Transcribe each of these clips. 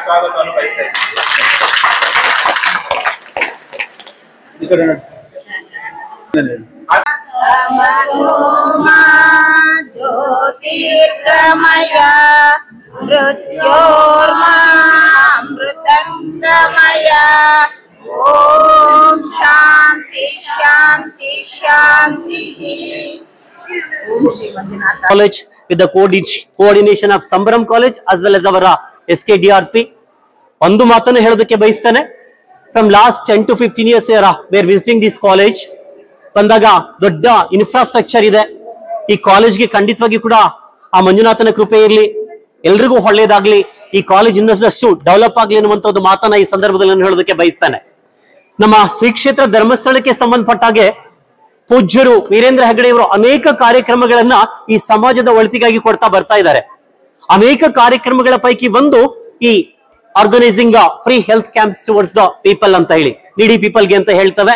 ಸ್ವಾಗತವನ್ನು ಬಯಸ್ತೇನೆ. ಜ್ಯೋತಿರ್ಗಮಯ ಮೃತ್ಯೋರ್ಮಾಮೃತಂಗಮಯ ಓಂ ಶಾಂತಿ ಶಾಂತಿ ಶಾಂತಿ. College with the coordination of Sambram College as well as our SKDRP. ಒಂದು ಮಾತನ್ನು ಹೇಳೋದಕ್ಕೆ ಬಯಸ್ತೇನೆ. From last 10 to 15 years we are visiting this college. ಬಂದಾಗ ದೊಡ್ಡ ಇನ್ಫ್ರಾಸ್ಟ್ರಕ್ಚರ್ ಇದೆ. ಈ ಕಾಲೇಜ್ಗೆ ಖಂಡಿತವಾಗಿ ಕೂಡ ಆ ಮಂಜುನಾಥನ ಕೃಪೆ ಇರಲಿ, ಎಲ್ರಿಗೂ ಒಳ್ಳೇದಾಗ್ಲಿ, ಈ ಕಾಲೇಜ್ ಇನ್ನಷ್ಟು ಡೆವಲಪ್ ಆಗ್ಲಿ ಅನ್ನುವಂತ ಒಂದು ಮಾತನ್ನ ಈ ಸಂದರ್ಭದಲ್ಲಿ ನಾನು ಹೇಳೋದಕ್ಕೆ ಬಯಸ್ತೇನೆ. ನಮ್ಮ ಶ್ರೀ ಕ್ಷೇತ್ರ ಧರ್ಮಸ್ಥಳಕ್ಕೆ ಸಂಬಂಧಪಟ್ಟ ಹಾಗೆ ಪೂಜ್ಯರು ವೀರೇಂದ್ರ ಹೆಗಡೆ ಇವರು ಅನೇಕ ಕಾರ್ಯಕ್ರಮಗಳನ್ನ ಈ ಸಮಾಜದ ಒಳಿತಿಗಾಗಿ ಕೊಡ್ತಾ ಬರ್ತಾ ಇದ್ದಾರೆ. ಅನೇಕ ಕಾರ್ಯಕ್ರಮಗಳ ಪೈಕಿ ಒಂದು ಈ organising free health camps towards the people ಅಂತ ಹೇಳಿ, ನೀಡಿ ಪೀಪಲ್ಗೆ ಅಂತ ಹೇಳ್ತವೆ.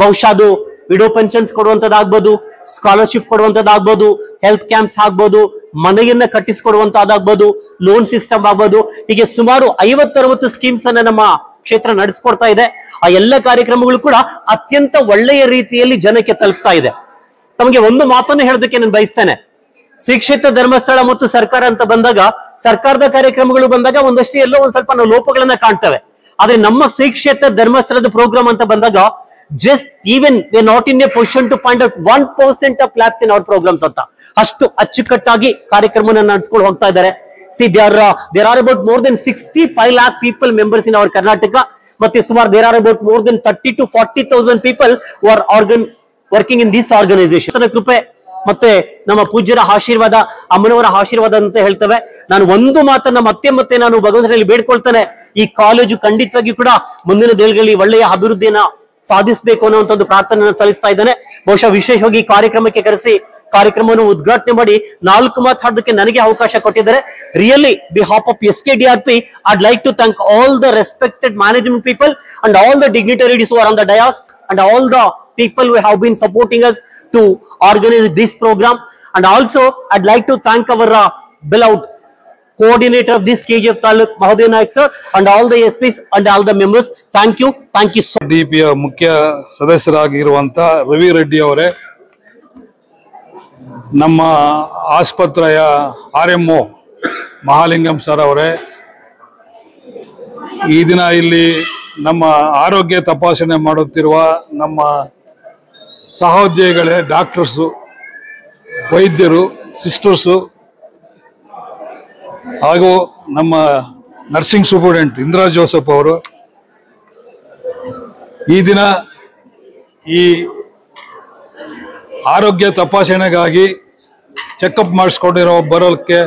ಬಹುಶಃ ಅದು ವಿಡೋ ಪೆನ್ಷನ್ಸ್ ಕೊಡುವಂತದ್ದಾಗ್ಬೋದು, ಸ್ಕಾಲರ್ಶಿಪ್ ಕೊಡುವಂತದ್ದಾಗ್ಬೋದು, ಹೆಲ್ತ್ ಕ್ಯಾಂಪ್ಸ್ ಆಗ್ಬೋದು, ಮನೆಯನ್ನ ಕಟ್ಟಿಸಿಕೊಡುವಂತದ್ದಾಗ್ಬೋದು, ಲೋನ್ ಸಿಸ್ಟಮ್ ಆಗ್ಬೋದು. ಹೀಗೆ ಸುಮಾರು 50-60 ಸ್ಕೀಮ್ಸ್ ಅನ್ನ ನಮ್ಮ ಕ್ಷೇತ್ರ ನಡೆಸ್ಕೊಡ್ತಾ ಇದೆ. ಆ ಎಲ್ಲ ಕಾರ್ಯಕ್ರಮಗಳು ಕೂಡ ಅತ್ಯಂತ ಒಳ್ಳೆಯ ರೀತಿಯಲ್ಲಿ ಜನಕ್ಕೆ ತಲುಪ್ತಾ ಇದೆ. ತಮಗೆ ಒಂದು ಮಾತನ್ನು ಹೇಳೋದಕ್ಕೆ ನಾನು ಬಯಸ್ತೇನೆ. ಶ್ರೀ ಕ್ಷೇತ್ರ ಧರ್ಮಸ್ಥಳ ಮತ್ತು ಸರ್ಕಾರ ಅಂತ ಬಂದಾಗ, ಸರ್ಕಾರದ ಕಾರ್ಯಕ್ರಮಗಳು ಬಂದಾಗ ಒಂದಷ್ಟು ಎಲ್ಲೋ ಒಂದ್ ಸ್ವಲ್ಪ ನಾವು ಲೋಪಗಳನ್ನ ಕಾಣ್ತೇವೆ. ಆದ್ರೆ ನಮ್ಮ ಶ್ರೀ ಕ್ಷೇತ್ರ ಧರ್ಮಸ್ಥಳದ ಪ್ರೋಗ್ರಾಮ್ ಅಂತ ಬಂದಾಗ just even we are not in a position to find out 1% of lapse in our programs ಅಂತ ಅಷ್ಟು ಅಚ್ಚುಕಟ್ಟಾಗಿ ಕಾರ್ಯಕ್ರಮವನ್ನು ನಡೆಸಿಕೊಂಡು ಹೋಗ್ತಾ ಇದ್ದಾರೆ. See, there are about more than 65 lakh people members in our Karnataka. ಮತ್ತೆ ಸುಮಾರು there are about more than 30 to 40,000 people who are working in this organization. ಕೃಪೆ ಮತ್ತೆ ನಮ್ಮ ಪೂಜ್ಯರ ಆಶೀರ್ವಾದ, ಅಮ್ಮನವರ ಆಶೀರ್ವಾದ ಅಂತ ಹೇಳ್ತೇವೆ. ನಾನು ಒಂದು ಮಾತನ್ನ ಮತ್ತೆ ನಾನು ಭಗವಂತನಲ್ಲಿ ಬೇಡ್ಕೊಳ್ತೇನೆ. ಈ ಕಾಲೇಜು ಖಂಡಿತವಾಗಿ ಕೂಡ ಮುಂದಿನ ದಿನಗಳಲ್ಲಿ ಒಳ್ಳೆಯ ಅಭಿವೃದ್ಧಿಯನ್ನ ಸಾಧಿಸಬೇಕು ಅನ್ನುವಂತ ಒಂದು ಪ್ರಾರ್ಥನೆಯನ್ನು ಸಲ್ಲಿಸ್ತಾ ಇದ್ದೇನೆ. ಬಹುಶಃ ವಿಶೇಷವಾಗಿ ಈ ಕಾರ್ಯಕ್ರಮಕ್ಕೆ ಕರೆಸಿ ಕಾರ್ಯಕ್ರಮವನ್ನು ಉದ್ಘಾಟನೆ ಮಾಡಿ 4 ಮಾತಾಡೋದಕ್ಕೆ ನನಗೆ ಅವಕಾಶ ಕೊಟ್ಟಿದ್ದಾರೆ. Really behalf of SKDRP, I'd like to thank all the respected management people and all the dignitaries who are on the dais and all the people who have been supporting us to organize this program. And also I'd like to thank our beloved coordinator of this KGF Taluk, Mahadev Naik sir, and all the SPs and all the members. Thank you so much. DP ಮುಖ್ಯ ಸದಸ್ಯರಾಗಿರುವಂತ ರವಿ ರೆಡ್ಡಿ ಅವರೇ, ನಮ್ಮ ಆಸ್ಪತ್ರೆಯ RMO Mahalingam sir ಅವರೇ, ಈ ದಿನ ಇಲ್ಲಿ ನಮ್ಮ ಆರೋಗ್ಯ ತಪಾಸಣೆ ಮಾಡುತ್ತಿರುವ ನಮ್ಮ ಸಹೋದ್ಯೋಗಿಗಳೇ, ಡಾಕ್ಟರ್ಸು, ವೈದ್ಯರು, ಸಿಸ್ಟರ್ಸು ಹಾಗೂ ನಮ್ಮ ನರ್ಸಿಂಗ್ ಸೂಪರ್ಡೆಂಟ್ ಇಂದಿರಾ ಜೋಸೆಫ್ ಅವರು, ಈ ದಿನ ಈ ಆರೋಗ್ಯ ತಪಾಸಣೆಗಾಗಿ ಚೆಕಪ್ ಮಾಡಿಸ್ಕೊಂಡಿರೋ ಬರೋಕ್ಕೆ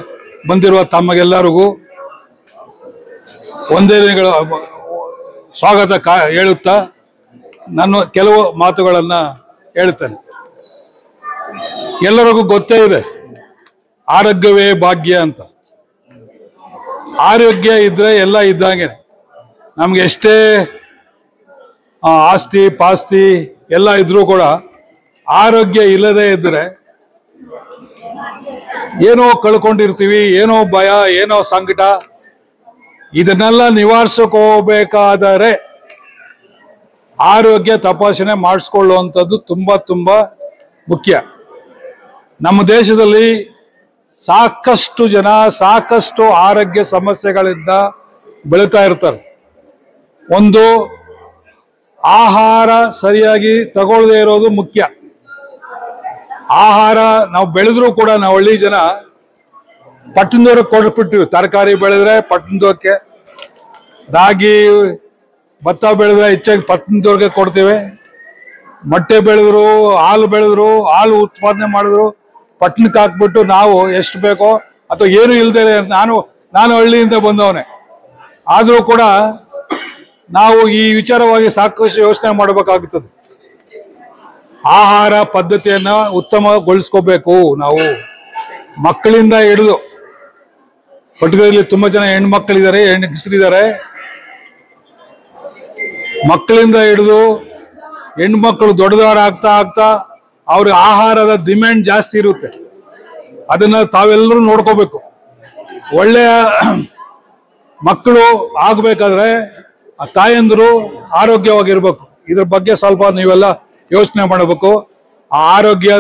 ಬಂದಿರುವ ತಮಗೆಲ್ಲರಿಗೂ ಒಂದೇ ದಿನಗಳ ಸ್ವಾಗತ ಹೇಳುತ್ತಾ ನಾನು ಕೆಲವು ಮಾತುಗಳನ್ನು ಹೇಳ್ತೇನೆ. ಎಲ್ಲರಿಗೂ ಗೊತ್ತೇ ಇದೆ ಆರೋಗ್ಯವೇ ಭಾಗ್ಯ ಅಂತ. ಆರೋಗ್ಯ ಇದ್ರೆ ಎಲ್ಲ ಇದ್ದಂಗೆ. ನಮ್ಗೆ ಎಷ್ಟೇ ಆಸ್ತಿ ಪಾಸ್ತಿ ಎಲ್ಲ ಇದ್ರೂ ಕೂಡ ಆರೋಗ್ಯ ಇಲ್ಲದೆ ಇದ್ರೆ ಏನೋ ಕಳ್ಕೊಂಡಿರ್ತೀವಿ, ಏನೋ ಭಯ, ಏನೋ ಸಂಕಟ. ಇದನ್ನೆಲ್ಲ ನಿವಾರಿಸಕೋಬೇಕಾದರೆ ಆರೋಗ್ಯ ತಪಾಸಣೆ ಮಾಡಿಸ್ಕೊಳ್ಳುವಂಥದ್ದು ತುಂಬಾ ಮುಖ್ಯ. ನಮ್ಮ ದೇಶದಲ್ಲಿ ಸಾಕಷ್ಟು ಜನ ಸಾಕಷ್ಟು ಆರೋಗ್ಯ ಸಮಸ್ಯೆಗಳಿಂದ ಬೆಳೀತಾ ಇರ್ತಾರೆ. ಒಂದು, ಆಹಾರ ಸರಿಯಾಗಿ ತಗೊಳ್ಳದೇ ಇರೋದು ಮುಖ್ಯ. ಆಹಾರ ನಾವು ಬೆಳೆದ್ರೂ ಕೂಡ ನಾವು ಹಳ್ಳಿ ಜನ ಪಟ್ಟಣದವ್ರಿಗೆ ಕೊಟ್ಬಿಟ್ಟಿವಿ. ತರಕಾರಿ ಬೆಳೆದ್ರೆ ಪಟ್ಟಣದವ್ರಿಗೆ, ರಾಗಿ ಭತ್ತ ಬೆಳೆದ್ರೆ ಹೆಚ್ಚಾಗಿ ಪಟ್ಟಣದವ್ರಿಗೆ ಕೊಡ್ತೇವೆ. ಮೊಟ್ಟೆ ಬೆಳೆದ್ರು, ಹಾಲು ಬೆಳೆದ್ರು, ಹಾಲು ಉತ್ಪಾದನೆ ಮಾಡಿದ್ರು ಪಟ್ಟಣಕ್ಕೆ ಹಾಕ್ಬಿಟ್ಟು ನಾವು ಎಷ್ಟು ಬೇಕೋ ಅಥವಾ ಏನು ಇಲ್ದೇ, ನಾನು ಹಳ್ಳಿಯಿಂದ ಬಂದವನೇ ಆದರೂ ಕೂಡ ನಾವು ಈ ವಿಚಾರವಾಗಿ ಸಾಕಷ್ಟು ಯೋಚನೆ ಮಾಡಬೇಕಾಗುತ್ತದೆ. ಆಹಾರ ಪದ್ಧತಿಯನ್ನ ಉತ್ತಮಗೊಳಿಸ್ಕೋಬೇಕು. ನಾವು ಮಕ್ಕಳಿಂದ ಹಿಡಿದು, ಪರ್ಟಿಕ್ಯುಲರ್ಲಿ ತುಂಬಾ ಜನ ಹೆಣ್ಮಕ್ಳಿದ್ದಾರೆ, ಹೆಂಗಸರಿದ್ದಾರೆ, ಮಕ್ಕಳಿಂದ ಹಿಡಿದು ಹೆಣ್ಮಕ್ಳು ದೊಡ್ಡದಾರ ಆಗ್ತಾ ಅವ್ರಿಗೆ ಆಹಾರದ ಡಿಮ್ಯಾಂಡ್ ಜಾಸ್ತಿ ಇರುತ್ತೆ. ಅದನ್ನ ತಾವೆಲ್ಲರೂ ನೋಡ್ಕೋಬೇಕು. ಒಳ್ಳೆಯ ಮಕ್ಕಳು ಆಗ್ಬೇಕಾದ್ರೆ ಆ ತಾಯಂದಿರು ಆರೋಗ್ಯವಾಗಿರ್ಬೇಕು. ಇದ್ರ ಬಗ್ಗೆ ಸ್ವಲ್ಪ ನೀವೆಲ್ಲ ಯೋಚನೆ ಮಾಡಬೇಕು. ಆ ಆರೋಗ್ಯ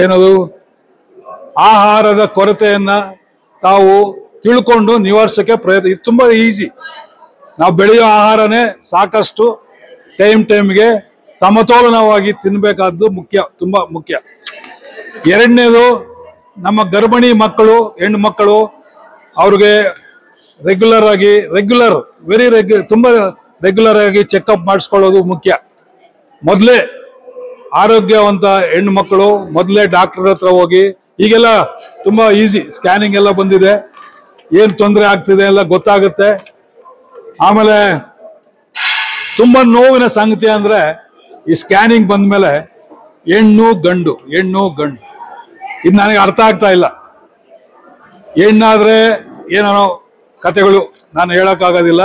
ಏನದು ಆಹಾರದ ಕೊರತೆಯನ್ನ ತಾವು ತಿಳ್ಕೊಂಡು ನಿವಾರಿಸಕ್ಕೆ ಪ್ರಯತ್ನ. ಇದು ತುಂಬಾ ಈಸಿ. ನಾವು ಬೆಳೆಯೋ ಆಹಾರನೇ ಸಾಕಷ್ಟು ಟೈಮ್ಗೆ ಸಮತೋಲನವಾಗಿ ತಿನ್ಬೇಕಾದ್ದು ಮುಖ್ಯ, ತುಂಬಾ ಮುಖ್ಯ. ಎರಡನೇದು, ನಮ್ಮ ಗರ್ಭಿಣಿ ಮಕ್ಕಳು, ಹೆಣ್ಣು ಮಕ್ಕಳು, ಅವ್ರಿಗೆ ತುಂಬಾ ರೆಗ್ಯುಲರ್ ಆಗಿ ಚೆಕಪ್ ಮಾಡಿಸ್ಕೊಳ್ಳೋದು ಮುಖ್ಯ. ಮೊದಲೇ ಆರೋಗ್ಯವಂತ ಹೆಣ್ಣು ಮಕ್ಕಳು ಮೊದಲೇ ಡಾಕ್ಟರ್ ಹತ್ರ ಹೋಗಿ, ಈಗೆಲ್ಲ ತುಂಬಾ ಈಸಿ ಸ್ಕ್ಯಾನಿಂಗ್ ಎಲ್ಲ ಬಂದಿದೆ, ಏನ್ ತೊಂದರೆ ಆಗ್ತಿದೆ ಎಲ್ಲ ಗೊತ್ತಾಗುತ್ತೆ. ಆಮೇಲೆ ತುಂಬಾ ನೋವಿನ ಸಂಗತಿ ಅಂದ್ರೆ ಈ ಸ್ಕ್ಯಾನಿಂಗ್ ಬಂದ್ಮೇಲೆ ಹೆಣ್ಣು ಗಂಡು ಇದು ನನಗೆ ಅರ್ಥ ಆಗ್ತಾ ಇಲ್ಲ. ಹೆಣ್ಣಾದ್ರೆ ಏನೋ ಕತೆಗಳು ನಾನು ಹೇಳಕ್ಕಾಗೋದಿಲ್ಲ,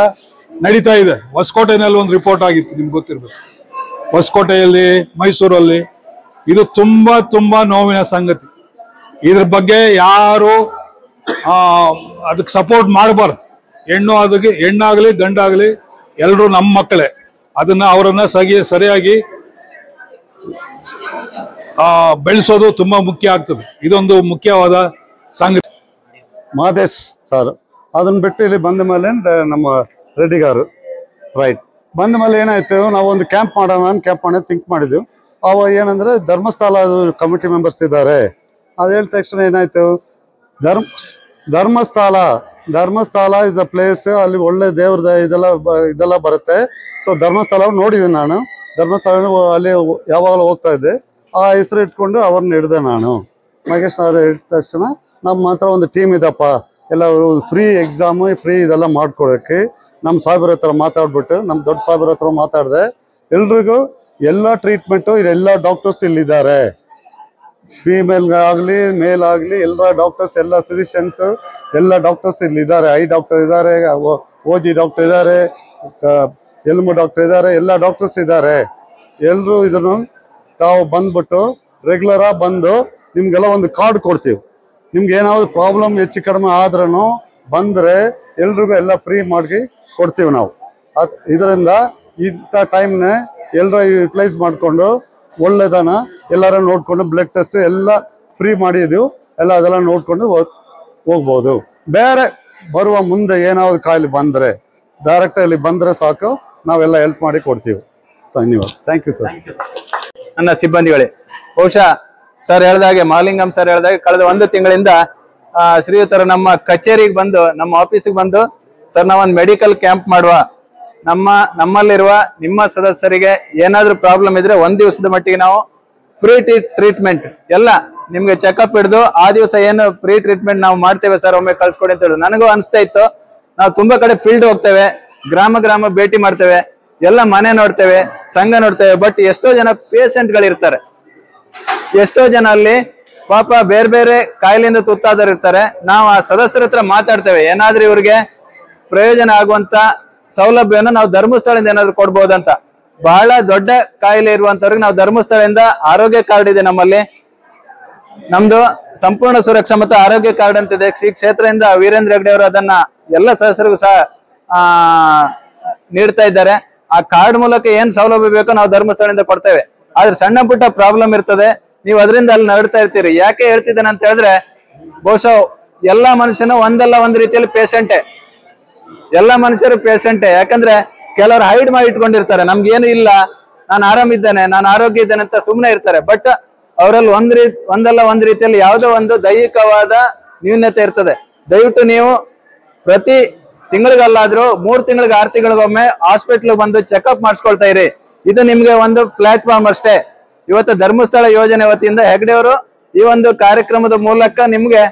ನಡೀತಾ ಇದೆ. ಹೊಸಕೋಟೆನಲ್ಲಿ ಒಂದು ರಿಪೋರ್ಟ್ ಆಗಿತ್ತು, ನಿಮ್ಗೆ ಗೊತ್ತಿರ್ಬೇಕು, ಹೊಸಕೋಟೆಯಲ್ಲಿ, ಮೈಸೂರಲ್ಲಿ. ಇದು ತುಂಬಾ ತುಂಬಾ ನೋವಿನ ಸಂಗತಿ. ಇದ್ರ ಬಗ್ಗೆ ಯಾರು ಅದಕ್ಕೆ ಸಪೋರ್ಟ್ ಮಾಡಬಾರ್ದು. ಹೆಣ್ಣಾಗಲಿ ಗಂಡಾಗಲಿ ಎಲ್ಲರೂ ನಮ್ಮ ಮಕ್ಕಳೇ. ಅವರನ್ನ ಸರಿಯಾಗಿ ಬೆಳೆಸೋದು ತುಂಬಾ ಮುಖ್ಯ ಆಗ್ತದೆ. ಇದೊಂದು ಮುಖ್ಯವಾದ ಸಂಗತಿ. ಮಾದೇಶ್ ಸರ್ ಅದನ್ನ ಬಿಟ್ಟು ಇಲ್ಲಿ ಬಂದ ಮೇಲೆ ನಮ್ಮ ರೆಡ್ಡಿ ಗಾರು ರೈಟ್ ಬಂದ ಮೇಲೆ ಏನಾಯ್ತು, ನಾವು ಒಂದು ಕ್ಯಾಂಪ್ ಮಾಡೋಣ ಥಿಂಕ್ ಮಾಡಿದ್ವಿ. ಅವ ಏನಂದ್ರೆ ಧರ್ಮಸ್ಥಳ ಕಮಿಟಿ ಮೆಂಬರ್ಸ್ ಇದ್ದಾರೆ. ಅದು ಹೇಳಿದ ತಕ್ಷಣ ಏನಾಯ್ತು, ಧರ್ಮಸ್ಥಳ ಇಸ್ ಅ ಪ್ಲೇಸ್, ಅಲ್ಲಿ ಒಳ್ಳೆ ದೇವ್ರದ ಇದೆಲ್ಲ ಬರುತ್ತೆ. ಸೊ ಧರ್ಮಸ್ಥಳ ನೋಡಿದ್ದೀನಿ ನಾನು. ಧರ್ಮಸ್ಥಳ ಅಲ್ಲಿ ಯಾವಾಗಲೂ ಹೋಗ್ತಾ ಇದ್ದೆ. ಆ ಹೆಸರು ಇಟ್ಕೊಂಡು ಅವ್ರನ್ನ ಹಿಡ್ದೆ ನಾನು. ಮಹೇಶ್ ಅವ್ರು ಹಿಡಿದ ತಕ್ಷಣ ನಮ್ಮ ಹತ್ರ ಒಂದು ಟೀಮ್ ಇದಪ್ಪ, ಎಲ್ಲ ಫ್ರೀ ಎಕ್ಸಾಮು ಫ್ರೀ ಇದೆಲ್ಲ ಮಾಡ್ಕೊಡೋಕ್ಕೆ ನಮ್ಮ ಸಾಹೇಬ್ರ ಹತ್ರ ಮಾತಾಡ್ಬಿಟ್ಟು, ನಮ್ಮ ದೊಡ್ಡ ಸಾಹೇಬ್ರ ಹತ್ರ ಮಾತಾಡಿದೆ. ಎಲ್ರಿಗೂ ಎಲ್ಲ ಟ್ರೀಟ್ಮೆಂಟು ಎಲ್ಲ ಡಾಕ್ಟರ್ಸ್ ಇಲ್ಲಿದ್ದಾರೆ, ಫೀಮೇಲ್ ಆಗಲಿ ಮೇಲ್ ಆಗಲಿ ಎಲ್ಲ ಡಾಕ್ಟರ್ಸ್, ಎಲ್ಲ ಫಿಸಿಷಿಯನ್ಸು ಎಲ್ಲ ಡಾಕ್ಟರ್ಸ್ ಇಲ್ಲಿದ್ದಾರೆ. ಐ ಡಾಕ್ಟರ್ ಇದ್ದಾರೆ, OG ಡಾಕ್ಟರ್ ಇದ್ದಾರೆ, ಎಲ್ಮು ಡಾಕ್ಟರ್ ಇದ್ದಾರೆ, ಎಲ್ಲ ಡಾಕ್ಟರ್ಸ್ ಇದ್ದಾರೆ. ಎಲ್ಲರೂ ಇದನ್ನು ತಾವು ಬಂದ್ಬಿಟ್ಟು ರೆಗ್ಯುಲರಾಗಿ ಬಂದು ನಿಮ್ಗೆಲ್ಲ ಒಂದು ಕಾರ್ಡ್ ಕೊಡ್ತೀವಿ. ನಿಮ್ಗೆ ಏನಾದ್ರು ಪ್ರಾಬ್ಲಮ್ ಹೆಚ್ಚು ಕಡಿಮೆ ಆದ್ರೂ ಬಂದರೆ ಎಲ್ರಿಗೂ ಎಲ್ಲ ಫ್ರೀ ಮಾಡಿ ಕೊಡ್ತೀವಿ ನಾವು. ಇದರಿಂದ ಇಂಥ ಟೈಮ್ನ ಎಲ್ಲರೂ ಯುಟಿಲೈಸ್ ಮಾಡಿಕೊಂಡು ಒಳ್ಳೆದನ ಎಲ್ಲರೂ ನೋಡಿಕೊಂಡು ಬ್ಲಡ್ ಟೆಸ್ಟ್ ಎಲ್ಲ ಫ್ರೀ ಮಾಡಿದ್ದೀವಿ. ಅದೆಲ್ಲ ನೋಡಿಕೊಂಡು ಹೋಗ್ಬೋದು. ಬೇರೆ ಬರುವ ಮುಂದೆ ಏನಾದ್ರು ಕಾಯಿಲೆ ಬಂದರೆ ಡೈರೆಕ್ಟ್ ಇಲ್ಲಿ ಬಂದರೆ ಸಾಕು, ನಾವೆಲ್ಲ ಹೆಲ್ಪ್ ಮಾಡಿ ಕೊಡ್ತೀವಿ. ಧನ್ಯವಾದ. Thank you sir. ನನ್ನ ಸಿಬ್ಬಂದಿಗಳೇ, ಬಹುಶಃ ಸರ್ ಹೇಳ್ದಾಗೆ, ಮಹಾಲಿಂಗಂ ಸರ್ ಹೇಳ್ದಾಗೆ, ಕಳೆದ 1 ತಿಂಗಳಿಂದ ಶ್ರೀಯುತರು ನಮ್ಮ ಕಚೇರಿಗೆ ಬಂದು, ನಮ್ಮ ಆಫೀಸಿಗೆ ಬಂದು, ಸರ್ ನಾವೊಂದು ಮೆಡಿಕಲ್ ಕ್ಯಾಂಪ್ ಮಾಡುವ, ನಮ್ಮಲ್ಲಿರುವ ನಿಮ್ಮ ಸದಸ್ಯರಿಗೆ ಏನಾದ್ರೂ ಪ್ರಾಬ್ಲಮ್ ಇದ್ರೆ 1 ದಿವಸದ ಮಟ್ಟಿಗೆ ನಾವು ಫ್ರೀ ಟ್ರೀಟ್ಮೆಂಟ್ ಎಲ್ಲ ನಿಮ್ಗೆ ಚೆಕಪ್ ಹಿಡಿದು ಆ ದಿವಸ ಏನು ಫ್ರೀ ಟ್ರೀಟ್ಮೆಂಟ್ ನಾವು ಮಾಡ್ತೇವೆ ಸರ್, ಒಮ್ಮೆ ಕಳ್ಸ್ಕೊಡಿ ಅಂತ ಹೇಳಿ. ನನಗೂ ಅನಿಸ್ತಾ ಇತ್ತು, ನಾವು ತುಂಬಾ ಕಡೆ ಫೀಲ್ಡ್ ಹೋಗ್ತೇವೆ, ಗ್ರಾಮ ಭೇಟಿ ಮಾಡ್ತೇವೆ, ಎಲ್ಲ ಮನೆ ನೋಡ್ತೇವೆ, ಸಂಘ ನೋಡ್ತೇವೆ. ಬಟ್ ಎಷ್ಟೋ ಜನ ಪೇಷಂಟ್ಗಳಿರ್ತಾರೆ, ಎಷ್ಟೋ ಜನ ಅಲ್ಲಿ ಪಾಪ ಬೇರೆ ಬೇರೆ ಕಾಯಿಲೆಯಿಂದ ತುತ್ತಾದವ್ರು ಇರ್ತಾರೆ. ನಾವು ಆ ಸದಸ್ಯರ ಹತ್ರ ಮಾತಾಡ್ತೇವೆ, ಏನಾದ್ರೂ ಇವ್ರಿಗೆ ಪ್ರಯೋಜನ ಆಗುವಂತ ಸೌಲಭ್ಯವನ್ನು ನಾವು ಧರ್ಮಸ್ಥಳದಿಂದ ಏನಾದ್ರು ಕೊಡ್ಬೋದಂತ. ಬಹಳ ದೊಡ್ಡ ಕಾಯಿಲೆ ಇರುವಂತವ್ರಿಗೆ ನಾವು ಧರ್ಮಸ್ಥಳದಿಂದ ಆರೋಗ್ಯ ಕಾರ್ಡ್ ಇದೆ ನಮ್ಮಲ್ಲಿ, ನಮ್ದು ಸಂಪೂರ್ಣ ಸುರಕ್ಷಾ ಮತ್ತು ಆರೋಗ್ಯ ಕಾರ್ಡ್ ಅಂತಿದೆ. ಶ್ರೀ ಕ್ಷೇತ್ರದಿಂದ ವೀರೇಂದ್ರ ಹೆಗ್ಡೆ ಅವರು ಅದನ್ನ ಎಲ್ಲ ಸದಸ್ಯರಿಗೂ ಸಹ ನೀಡ್ತಾ ಇದ್ದಾರೆ. ಆ ಕಾರ್ಡ್ ಮೂಲಕ ಏನ್ ಸೌಲಭ್ಯ ಬೇಕೋ ನಾವು ಧರ್ಮಸ್ಥಳದಿಂದ ಕೊಡ್ತೇವೆ. ಆದ್ರೆ ಸಣ್ಣ ಪುಟ್ಟ ಪ್ರಾಬ್ಲಮ್ ಇರ್ತದೆ, ನೀವು ಅದರಿಂದ ಅಲ್ಲಿ ನರಡ್ತಾ ಇರ್ತೀರಿ. ಯಾಕೆ ಹೇಳ್ತಿದ್ದೇನೆ ಅಂತ ಹೇಳಿದ್ರೆ, ಬಹುಶಃ ಎಲ್ಲಾ ಮನುಷ್ಯನು ಒಂದಲ್ಲ ಒಂದ್ ರೀತಿಯಲ್ಲಿ ಪೇಷಂಟೇ, ಎಲ್ಲ ಮನುಷ್ಯರು ಪೇಷಂಟೇ. ಯಾಕಂದ್ರೆ ಕೆಲವರು ಹೈಡ್ ಮಾಡಿ ಇಟ್ಕೊಂಡಿರ್ತಾರೆ, ನಮ್ಗೇನು ಇಲ್ಲ, ನಾನು ಆರಾಮಿದ್ದೇನೆ, ನಾನು ಆರೋಗ್ಯ ಇದ್ದೇನೆ ಅಂತ ಸುಮ್ಮನೆ ಇರ್ತಾರೆ. ಬಟ್ ಅವರಲ್ಲಿ ಒಂದಲ್ಲ ಒಂದ್ ರೀತಿಯಲ್ಲಿ ಯಾವುದೋ ಒಂದು ದೈಹಿಕವಾದ ನ್ಯೂನ್ಯತೆ ಇರ್ತದೆ. ದಯವಿಟ್ಟು ನೀವು ಪ್ರತಿ ತಿಂಗಳಿಗಲ್ಲಾದ್ರೂ 3 ತಿಂಗಳಿಗೆ 6 ತಿಂಗಳಿಗೊಮ್ಮೆ ಹಾಸ್ಪಿಟ್ಲ್ ಬಂದು ಚೆಕ್ಅಪ್ ಮಾಡಿಸ್ಕೊಳ್ತಾ ಇರಿ. ಇದು ನಿಮ್ಗೆ ಒಂದು ಪ್ಲಾಟ್ಫಾರ್ಮ್ ಅಷ್ಟೇ. ಇವತ್ತು ಧರ್ಮಸ್ಥಳ ಯೋಜನೆ ವತಿಯಿಂದ ಹೆಗ್ಡೆ ಅವರು ಈ ಒಂದು ಕಾರ್ಯಕ್ರಮದ ಮೂಲಕ ನಿಮ್ಗೆ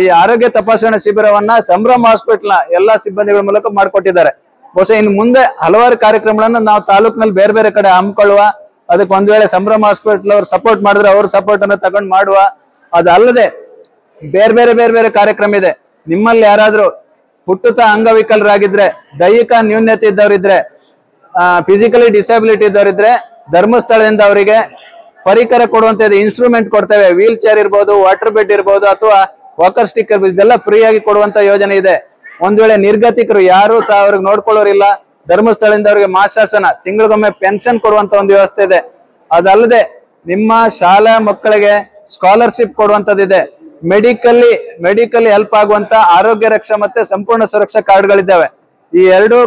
ಈ ಆರೋಗ್ಯ ತಪಾಸಣಾ ಶಿಬಿರವನ್ನ ಸಂಭ್ರಮ ಹಾಸ್ಪಿಟಲ್ ನ ಎಲ್ಲಾ ಸಿಬ್ಬಂದಿಗಳ ಮೂಲಕ ಮಾಡಿಕೊಟ್ಟಿದ್ದಾರೆ. ಬಹುಶಃ ಇನ್ನು ಮುಂದೆ ಹಲವಾರು ಕಾರ್ಯಕ್ರಮಗಳನ್ನ ನಾವು ತಾಲೂಕಿನಲ್ಲಿ ಬೇರೆ ಬೇರೆ ಕಡೆ ಹಮ್ಮಿಕೊಳ್ಳುವ, ಅದಕ್ಕೆ ಒಂದ್ ವೇಳೆ ಸಂಭ್ರಮ ಹಾಸ್ಪಿಟಲ್ ಅವ್ರು ಸಪೋರ್ಟ್ ಮಾಡಿದ್ರೆ ಅವ್ರ ಸಪೋರ್ಟ್ ಅನ್ನು ತಗೊಂಡು ಮಾಡುವ. ಅದಲ್ಲದೆ ಬೇರೆ ಬೇರೆ ಕಾರ್ಯಕ್ರಮ ಇದೆ. ನಿಮ್ಮಲ್ಲಿ ಯಾರಾದ್ರೂ ಹುಟ್ಟುತ್ತಾ ಅಂಗವಿಕಲರಾಗಿದ್ರೆ, ದೈಹಿಕ ನ್ಯೂನ್ಯತೆ ಇದ್ದವರಿದ್ರೆ, ಫಿಸಿಕಲಿ ಡಿಸಬಿಲಿಟಿ ಇದ್ದವರಿದ್ರೆ, ಧರ್ಮಸ್ಥಳದಿಂದ ಅವರಿಗೆ ಪರಿಕರ ಕೊಡುವಂತದ್ದು ಇನ್ಸ್ಟ್ರೂಮೆಂಟ್ ಕೊಡ್ತೇವೆ. ವೀಲ್ ಚೇರ್ ಇರ್ಬೋದು, ವಾಟರ್ ಬೆಡ್ ಇರ್ಬೋದು, ಅಥವಾ ವಾಕರ್ ಸ್ಟಿಕ್ಕರ್, ಇದೆಲ್ಲ ಫ್ರೀ ಆಗಿ ಕೊಡುವಂತ ಯೋಜನೆ ಇದೆ. ಒಂದ್ ವೇಳೆ ನಿರ್ಗತಿಕರು ಯಾರು ಸಹ ಅವ್ರಿಗೆ ನೋಡ್ಕೊಳ್ಳೋರಿಲ್ಲ, ಧರ್ಮಸ್ಥಳದಿಂದ ಅವ್ರಿಗೆ ಮಾಸಾಸನ ತಿಂಗಳಿಗೊಮ್ಮೆ ಪೆನ್ಷನ್ ಕೊಡುವಂತ ಒಂದು ವ್ಯವಸ್ಥೆ ಇದೆ. ಅದಲ್ಲದೆ ನಿಮ್ಮ ಶಾಲಾ ಮಕ್ಕಳಿಗೆ ಸ್ಕಾಲರ್ಶಿಪ್ ಕೊಡುವಂತದ್ದಿದೆ. ಮೆಡಿಕಲಿ ಹೆಲ್ಪ್ ಆಗುವಂತ ಆರೋಗ್ಯ ರಕ್ಷಾ ಮತ್ತೆ ಸಂಪೂರ್ಣ ಸುರಕ್ಷಾ ಕಾರ್ಡ್ಗಳಿದ್ದಾವೆ. ಈ ಎರಡು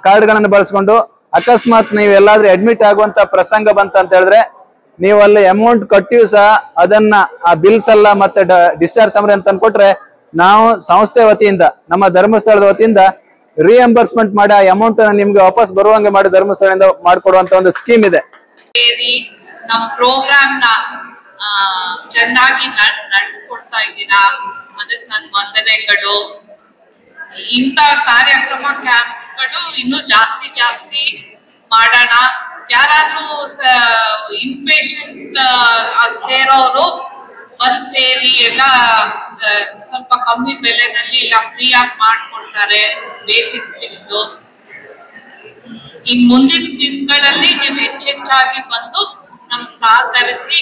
ಕಾರ್ಡ್ಗಳನ್ನು ಬಳಸ್ಕೊಂಡು ಅಕಸ್ಮಾತ್ ನೀವು ಎಲ್ಲಾದ್ರೂ ಅಡ್ಮಿಟ್ ಆಗುವಂತ ಪ್ರಸಂಗ ಬಂತ ಅಂತ ಹೇಳಿದ್ರೆ ನೀವು ಅಲ್ಲಿ ಅಮೌಂಟ್ ಕಟ್ಟಿಯೂ ಸಹ ಅದನ್ನ ಆ ಬಿಲ್ಸ್ ಎಲ್ಲ ಮತ್ತೆ ಡಿಸ್ಚಾರ್ಜ್ ಸಮರಿ ಅಂತ ಅನ್ಕೊಟ್ರೆ ನಾವು ಸಂಸ್ಥೆ ವತಿಯಿಂದ ನಮ್ಮ ಧರ್ಮಸ್ಥಳದ ವತಿಯಿಂದ ರಿಎಂಬರ್ಸ್ಮೆಂಟ್ ಮಾಡಿ ಆ ಅಮೌಂಟ್ ನಿಮ್ಗೆ ವಾಪಸ್ ಬರುವಂಗೆ ಮಾಡಿ ಧರ್ಮಸ್ಥಳದಿಂದ ಮಾಡ್ಕೊಡುವಂತ ಒಂದು ಸ್ಕೀಮ್ ಇದೆ. ನಮ್ಮ ಪ್ರೋಗ್ರಾಮ್ ನ ಚೆನ್ನಾಗಿ ನಡೆಸ್ಕೊಡ್ತಾ ಇದ್ದೀರಾ, ಅದಕ್ಕೆ ನನ್ನ ವಂದನೆಗಳು. ಇಂಥ ಕಾರ್ಯಕ್ರಮ ಕ್ಯಾಂಪ್ಗಳು ಇನ್ನೂ ಜಾಸ್ತಿ ಮಾಡೋಣ. ಯಾರಾದ್ರೂ ಇನ್ಪೇಷಂಟ್ ಸೇರೋರು ಬಂದ್ ಸೇರಿ ಎಲ್ಲ ಸ್ವಲ್ಪ ಕಮ್ಮಿ ಬೆಲೆನಲ್ಲಿ ಇಲ್ಲ ಫ್ರೀಯಾಗಿ ಮಾಡ್ಕೊಡ್ತಾರೆ ಬೇಸಿಕ್ ಥಿಂಗ್ಸ್. ಇನ್ ಮುಂದಿನ ದಿನಗಳಲ್ಲಿ ನೀವು ಹೆಚ್ಚೆಚ್ಚಾಗಿ ಬಂದು ನಮ್ಗೆ ಸಹಕರಿಸಿ,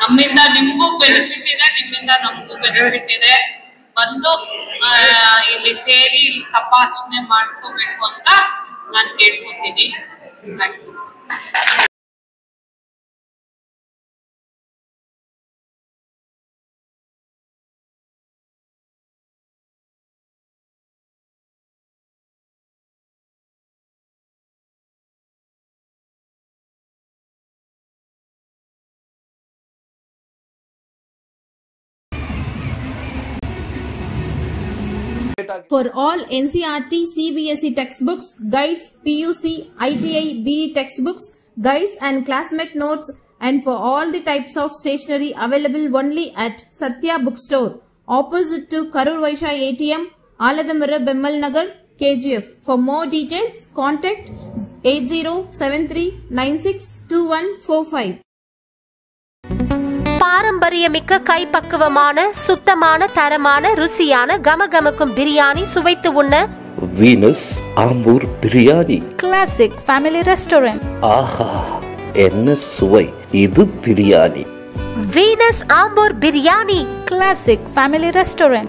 ನಮ್ಮಿಂದ ನಿಮ್ಗೂ ಬೆನಿಫಿಟ್ ಇದೆ, ನಿಮ್ಮಿಂದ ನಮಗೂ ಬೆನಿಫಿಟ್ ಇದೆ. ಬಂದು ಇಲ್ಲಿ ಸೇರಿ ತಪಾಸಣೆ ಮಾಡ್ಕೋಬೇಕು ಅಂತ ನಾನು ಕೇಳ್ಕೊತೀನಿ. Thank you. For all NCERT, CBSE textbooks, guides, PUC, ITI, BE textbooks, guides and classmate notes, and for all the types of stationery available only at Satya Bookstore, opposite to Karur Vaishya ATM, Aladamara, Bemmal Nagar, KGF. For more details, contact 8073962145. பாரம்பரியமிக்க கைப்பக்குவமான சுத்தமான தரமான ருசியான கமகமக்கும் பிரியாணி சுவைத்து உண்ண Venus Ambur biryani classic family restaurant. ஆஹா, என்ன சுவை! இது biryani. Venus Ambur biryani classic family restaurant.